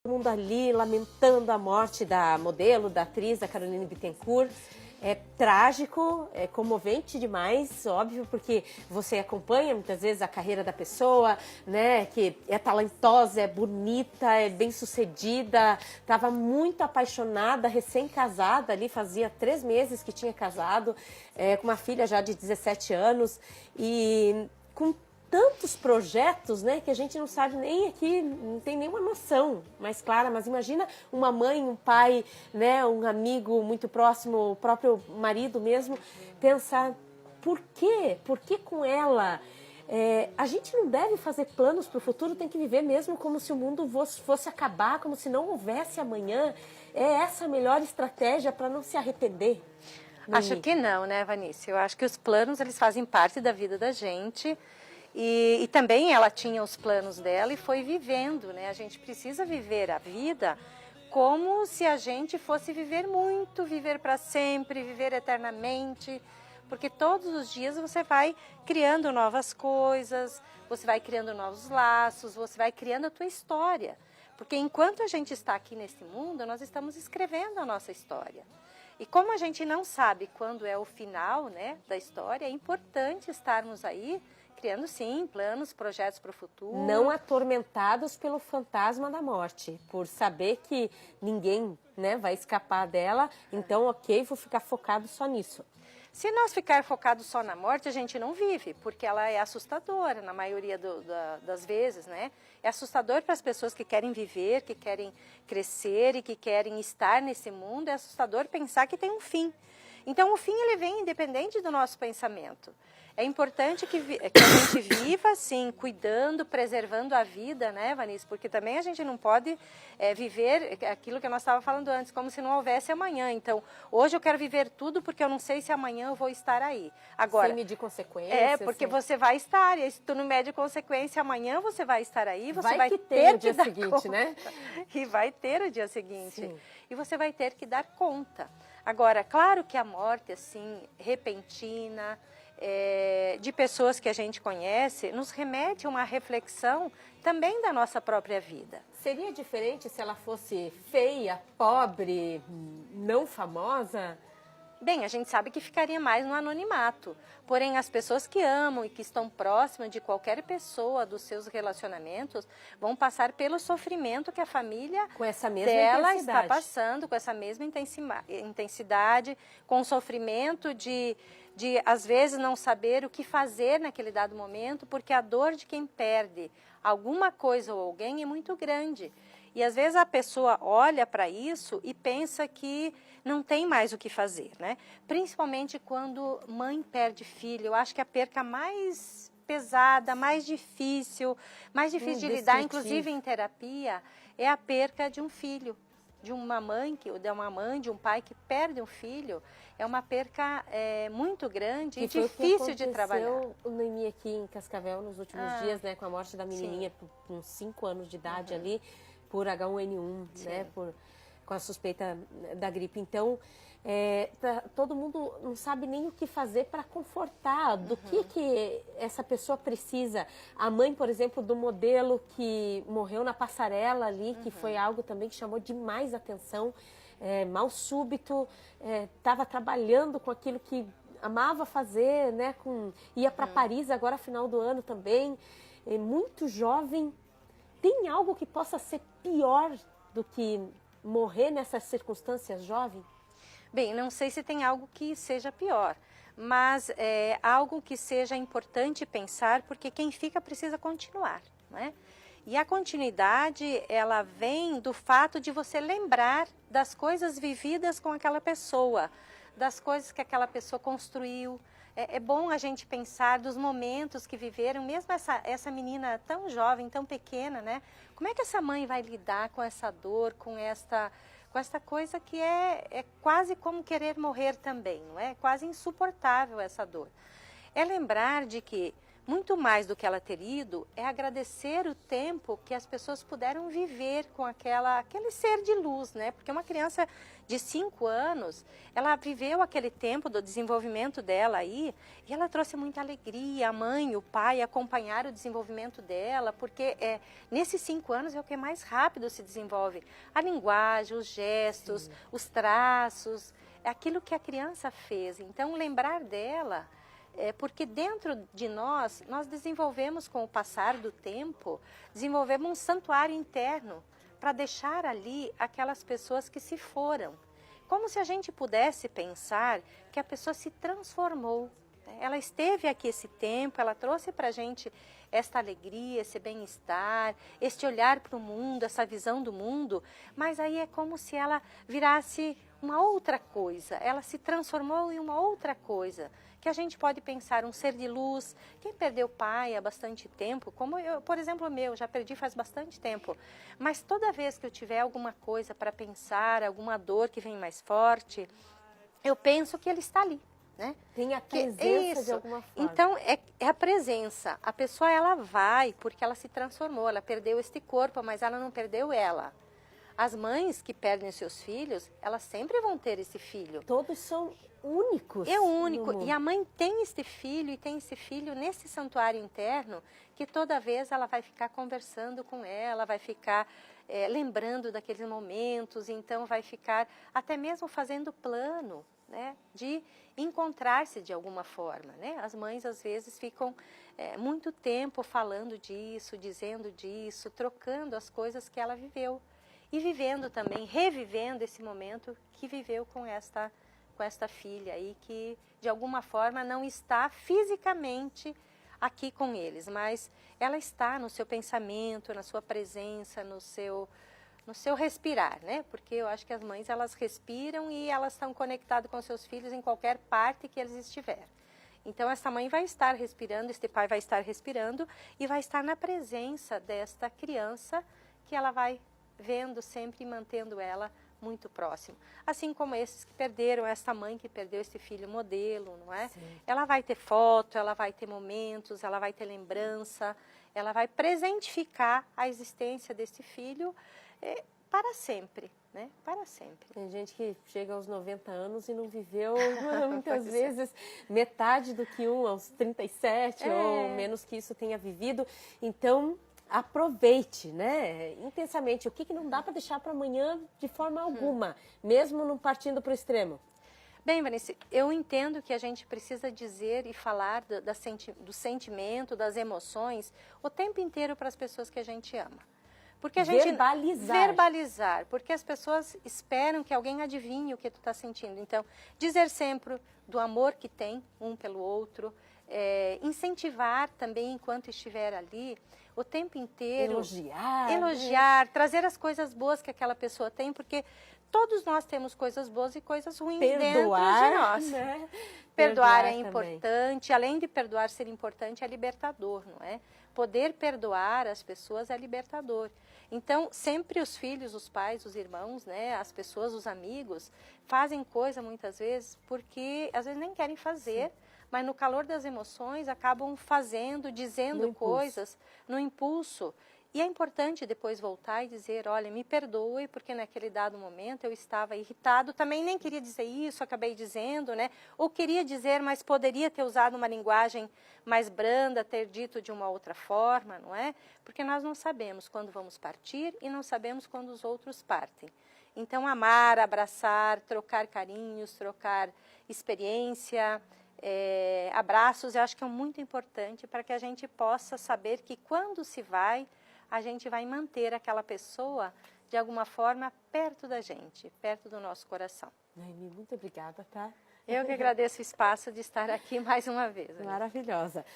mundo ali lamentando a morte da modelo, da atriz, da Caroline Bittencourt. É trágico, é comovente demais, óbvio, porque você acompanha muitas vezes a carreira da pessoa, né, que é talentosa, é bonita, é bem-sucedida, estava muito apaixonada, recém-casada ali, fazia 3 meses que tinha casado, com uma filha já de 17 anos, e com tantos projetos, né, que a gente não sabe nem aqui, não tem nenhuma noção mais clara, mas imagina uma mãe, um pai, né, um amigo muito próximo, o próprio marido mesmo, pensar, por quê? Por que com ela? A gente não deve fazer planos para o futuro, tem que viver mesmo como se o mundo fosse acabar, como se não houvesse amanhã. É essa a melhor estratégia para não se arrepender? Acho que não, né, Vanice? Eu acho que os planos, eles fazem parte da vida da gente. E também ela tinha os planos dela e foi vivendo, né? A gente precisa viver a vida como se a gente fosse viver muito, viver para sempre, viver eternamente, porque todos os dias você vai criando novas coisas, você vai criando novos laços, você vai criando a tua história. Porque enquanto a gente está aqui nesse mundo, nós estamos escrevendo a nossa história. E como a gente não sabe quando é o final, né, da história, é importante estarmos aí criando, sim, planos, projetos para o futuro. Não atormentados pelo fantasma da morte, por saber que ninguém, né, vai escapar dela, então, ok, vou ficar focado só nisso. Se nós ficar focados só na morte, a gente não vive, porque ela é assustadora na maioria das vezes, né? É assustador para as pessoas que querem viver, que querem crescer e que querem estar nesse mundo, é assustador pensar que tem um fim. Então, o fim, ele vem independente do nosso pensamento. É importante que a gente viva, assim, cuidando, preservando a vida, né, Vanice? Porque também a gente não pode viver aquilo que nós estávamos falando antes, como se não houvesse amanhã. Então, hoje eu quero viver tudo porque eu não sei se amanhã eu vou estar aí. Agora, sem medir consequências. Porque você vai estar, e se tu não mede consequência, amanhã você vai estar aí, você vai que ter o dia que dar seguinte, conta. né? E vai ter o dia seguinte. Sim. E você vai ter que dar conta. Agora, claro que a morte, assim, repentina, de pessoas que a gente conhece, nos remete a uma reflexão também da nossa própria vida. Seria diferente se ela fosse feia, pobre, não famosa? Bem, a gente sabe que ficaria mais no anonimato, porém as pessoas que amam e que estão próximas de qualquer pessoa dos seus relacionamentos vão passar pelo sofrimento que a família com essa mesma dela intensidade. está passando, com essa mesma intensidade, com o sofrimento de às vezes não saber o que fazer naquele dado momento, porque a dor de quem perde alguma coisa ou alguém é muito grande. E às vezes a pessoa olha para isso e pensa que não tem mais o que fazer, né? Principalmente quando mãe perde filho. Eu acho que a perca mais pesada, mais difícil de lidar, inclusive em terapia, é a perca de um filho, de uma mãe, de um pai que perde um filho. É uma perca muito grande e difícil de trabalhar. O Noemi aqui em Cascavel nos últimos dias, né, com a morte da menininha com 5 anos de idade ali, por H1N1, né, com a suspeita da gripe. Então, todo mundo não sabe nem o que fazer para confortar, do que essa pessoa precisa. A mãe, por exemplo, do modelo que morreu na passarela ali, que foi algo também que chamou demais atenção, mal súbito, estava trabalhando com aquilo que amava fazer, né, ia para Paris agora final do ano também, muito jovem. Tem algo que possa ser pior do que morrer nessas circunstâncias jovem? Bem, não sei se tem algo que seja pior, mas é algo que seja importante pensar, porque quem fica precisa continuar, né? E a continuidade, ela vem do fato de você lembrar das coisas vividas com aquela pessoa, das coisas que aquela pessoa construiu. É bom a gente pensar dos momentos que viveram, mesmo essa menina tão jovem, tão pequena, né? Como é que essa mãe vai lidar com essa dor, com esta coisa que é quase como querer morrer também, não é? Quase insuportável essa dor. É lembrar de que muito mais do que ela ter ido, é agradecer o tempo que as pessoas puderam viver com aquele ser de luz, né? Porque uma criança de 5 anos, ela viveu aquele tempo do desenvolvimento dela aí, e ela trouxe muita alegria, a mãe, o pai acompanharam o desenvolvimento dela, porque nesses 5 anos é o que mais rápido se desenvolve. A linguagem, os gestos, sim, os traços, é aquilo que a criança fez. Então, lembrar dela... porque dentro de nós desenvolvemos com o passar do tempo, desenvolvemos um santuário interno para deixar ali aquelas pessoas que se foram. Como se a gente pudesse pensar que a pessoa se transformou. Ela esteve aqui esse tempo, ela trouxe para a gente esta alegria, esse bem-estar, este olhar para o mundo, essa visão do mundo, mas aí é como se ela virasse uma outra coisa, ela se transformou em uma outra coisa, que a gente pode pensar um ser de luz. Quem perdeu pai há bastante tempo, como eu, por exemplo, já perdi faz bastante tempo, mas toda vez que eu tiver alguma coisa para pensar, alguma dor que vem mais forte, eu penso que ele está ali. Né? Tem a presença de alguma forma. Então, é a presença. A pessoa, ela vai porque ela se transformou, ela perdeu este corpo, mas ela não perdeu ela. As mães que perdem seus filhos, elas sempre vão ter esse filho. Todos são únicos. É único. E a mãe tem este filho, e tem esse filho nesse santuário interno, que toda vez ela vai ficar conversando com ela, vai ficar lembrando daqueles momentos, então vai ficar até mesmo fazendo plano, né, de encontrar-se de alguma forma, né? As mães às vezes ficam muito tempo falando disso, dizendo disso, trocando as coisas que ela viveu e vivendo também, revivendo esse momento que viveu com esta filha aí, que de alguma forma não está fisicamente aqui com eles, mas ela está no seu pensamento, na sua presença, no seu respirar, né? Porque eu acho que as mães, elas respiram e elas estão conectadas com seus filhos em qualquer parte que eles estiverem. Então, essa mãe vai estar respirando, este pai vai estar respirando e vai estar na presença desta criança que ela vai vendo sempre e mantendo ela muito próximo. Assim como esses que perderam, essa mãe que perdeu esse filho modelo, não é? Sim. Ela vai ter foto, ela vai ter momentos, ela vai ter lembrança, ela vai presentificar a existência desse filho para sempre, né? Para sempre. Tem gente que chega aos 90 anos e não viveu muitas vezes metade do que aos 37 ou menos que isso tenha vivido. Então, aproveite, né? Intensamente. O que não dá para deixar para amanhã de forma alguma, mesmo não partindo para o extremo? Bem, Vanessa, eu entendo que a gente precisa dizer e falar do sentimento, das emoções, o tempo inteiro para as pessoas que a gente ama. Porque a gente verbalizar, porque as pessoas esperam que alguém adivinhe o que tu está sentindo. Então, dizer sempre do amor que tem um pelo outro, incentivar também enquanto estiver ali, o tempo inteiro. Elogiar, né? Trazer as coisas boas que aquela pessoa tem, porque todos nós temos coisas boas e coisas ruins dentro de nós. Né? Perdoar é importante, além de perdoar ser importante, é libertador, não é? Poder perdoar as pessoas é libertador. Então, sempre os filhos, os pais, os irmãos, né, as pessoas, os amigos, fazem coisa muitas vezes porque às vezes nem querem fazer, mas no calor das emoções acabam fazendo, dizendo coisas no impulso. E é importante depois voltar e dizer, olha, me perdoe, porque naquele dado momento eu estava irritado, também nem queria dizer isso, acabei dizendo, né? Ou queria dizer, mas poderia ter usado uma linguagem mais branda, ter dito de uma outra forma, não é? Porque nós não sabemos quando vamos partir e não sabemos quando os outros partem. Então, amar, abraçar, trocar carinhos, trocar experiência, abraços, eu acho que é muito importante para que a gente possa saber que quando se vai, a gente vai manter aquela pessoa, de alguma forma, perto da gente, perto do nosso coração. Noemi, muito obrigada, tá? Eu que agradeço o espaço de estar aqui mais uma vez. Maravilhosa.